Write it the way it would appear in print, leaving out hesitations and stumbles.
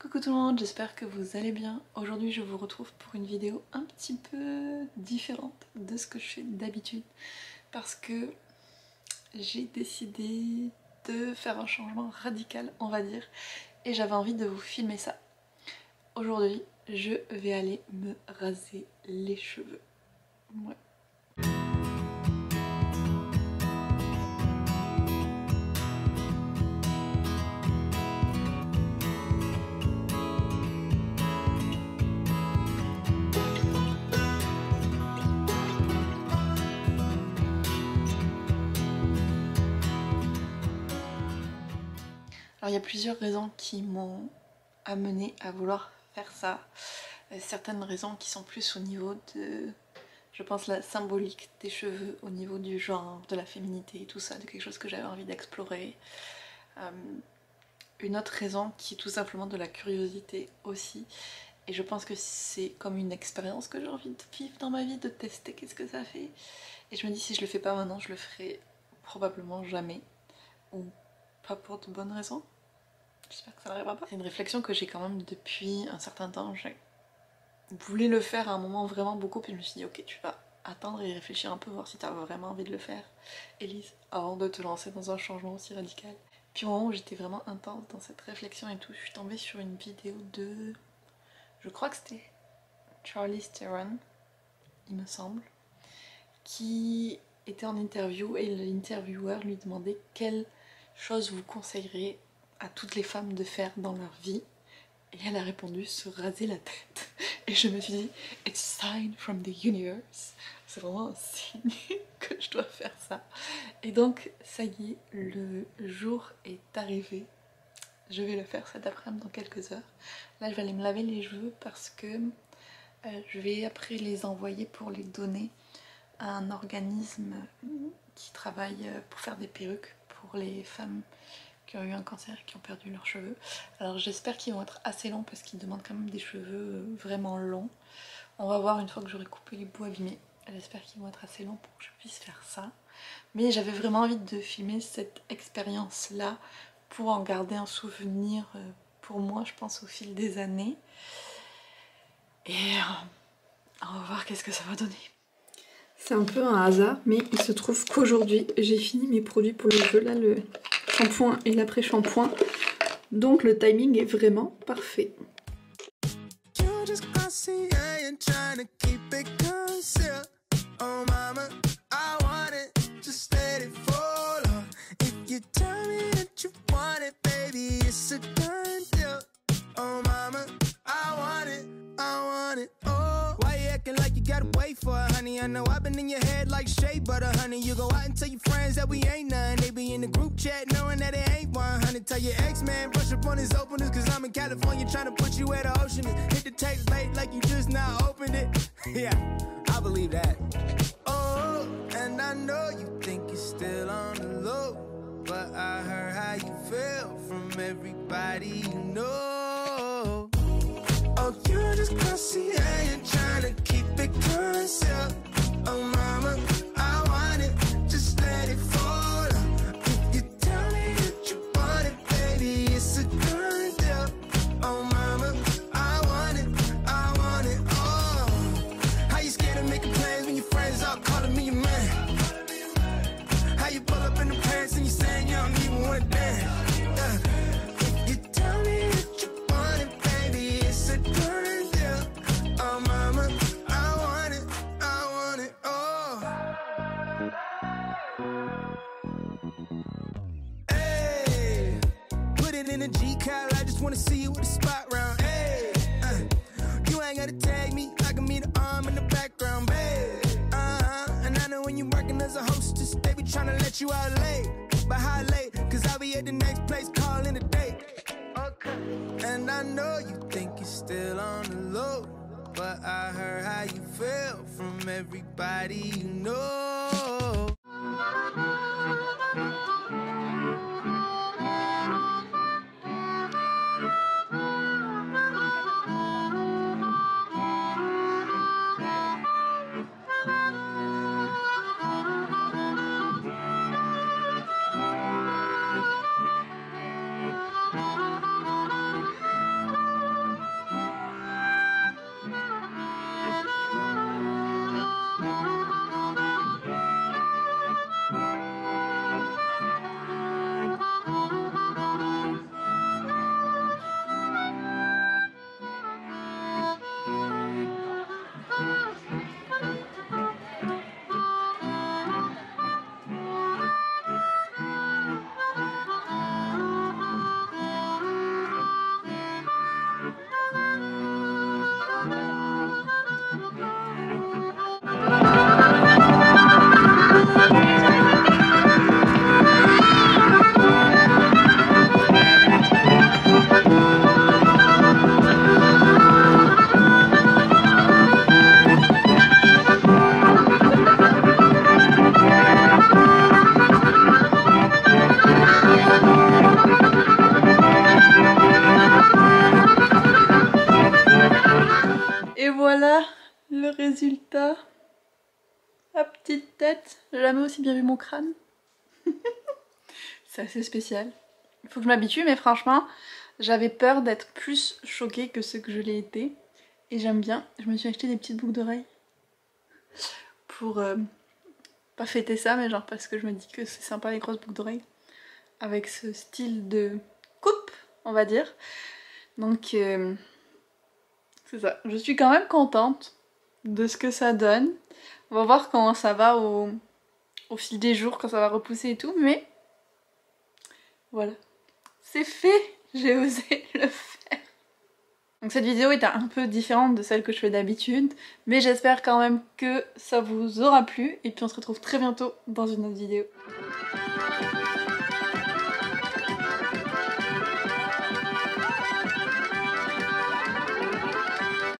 Coucou tout le monde, j'espère que vous allez bien. Aujourd'hui je vous retrouve pour une vidéo un petit peu différente de ce que je fais d'habitude parce que j'ai décidé de faire un changement radical, on va dire, et j'avais envie de vous filmer ça. Aujourd'hui je vais aller me raser les cheveux. Ouais. Alors il y a plusieurs raisons qui m'ont amenée à vouloir faire ça. Certaines raisons qui sont plus au niveau de, je pense, la symbolique des cheveux, au niveau du genre, de la féminité et tout ça, de quelque chose que j'avais envie d'explorer. Une autre raison qui est tout simplement de la curiosité aussi. Et je pense que c'est comme une expérience que j'ai envie de vivre dans ma vie, de tester qu'est-ce que ça fait. Et je me dis si je le fais pas maintenant, je le ferai probablement jamais. Ou pas pour de bonnes raisons. J'espère que ça n'arrivera pas. C'est une réflexion que j'ai quand même depuis un certain temps. J'ai voulu le faire à un moment vraiment beaucoup, puis je me suis dit ok, tu vas attendre et y réfléchir un peu, voir si tu as vraiment envie de le faire, Elise, avant de te lancer dans un changement aussi radical. Puis au moment où j'étais vraiment intense dans cette réflexion et tout, je suis tombée sur une vidéo de... je crois que c'était Charlize Theron, il me semble, qui était en interview et l'intervieweur lui demandait quelle chose vous conseillerez à toutes les femmes de faire dans leur vie, et elle a répondu se raser la tête. Et je me suis dit it's a sign from the universe, c'est vraiment un signe que je dois faire ça. Et donc ça y est, le jour est arrivé, je vais le faire cet après-midi dans quelques heures. Là je vais aller me laver les cheveux parce que je vais après les envoyer pour les donner à un organisme qui travaille pour faire des perruques pour les femmes qui ont eu un cancer et qui ont perdu leurs cheveux. Alors j'espère qu'ils vont être assez longs parce qu'ils demandent quand même des cheveux vraiment longs. On va voir une fois que j'aurai coupé les bouts abîmés. J'espère qu'ils vont être assez longs pour que je puisse faire ça. Mais j'avais vraiment envie de filmer cette expérience-là pour en garder un souvenir pour moi, je pense, au fil des années. Et on va voir qu'est-ce que ça va donner. C'est un peu un hasard, mais il se trouve qu'aujourd'hui, j'ai fini mes produits pour le jeu, là, le shampoing et l'après-shampoing. Donc le timing est vraiment parfait. I know I've been in your head like shea butter, honey. You go out and tell your friends that we ain't none. They be in the group chat knowing that it ain't 100. Tell your ex-man brush up on his openers, cause I'm in California trying to put you where the ocean is. Hit the text late like you just now opened it. Yeah, I believe that. Oh, and I know you think you're still on the low, but I heard how you feel from everybody you know. Oh, you're just classy and trying to keep it concealed. Oh mama, I want it, just let it fall. If you tell me that you want it, baby, it's a done deal. Oh mama, I want it all. How you scared of making plans when your friends all calling me your man? How you pull up in the pants and you saying you don't even want to dance? If you tell me that you want it, baby, it's a done deal. Oh mama, in a G-Cal, I just wanna see you with a spot round. Hey, you ain't gotta tag me, I can meet an arm in the background, babe. And I know when you working as a hostess, they be tryna let you out late. But how late? Cause I'll be at the next place calling a date. Okay. And I know you think you're still on the low, but I heard how you feel from everybody you know. voilà le résultat. Ma petite tête, j'ai jamais aussi bien vu mon crâne. C'est assez spécial. Il faut que je m'habitue, mais franchement, j'avais peur d'être plus choquée que ce que je l'ai été. Et j'aime bien. Je me suis acheté des petites boucles d'oreilles. Pour pas fêter ça, mais genre parce que je me dis que c'est sympa les grosses boucles d'oreilles. Avec ce style de coupe, on va dire. Donc, c'est ça. Je suis quand même contente de ce que ça donne. On va voir comment ça va au fil des jours, quand ça va repousser et tout, mais voilà. C'est fait, j'ai osé le faire. Donc cette vidéo est un peu différente de celle que je fais d'habitude, mais j'espère quand même que ça vous aura plu, et puis on se retrouve très bientôt dans une autre vidéo.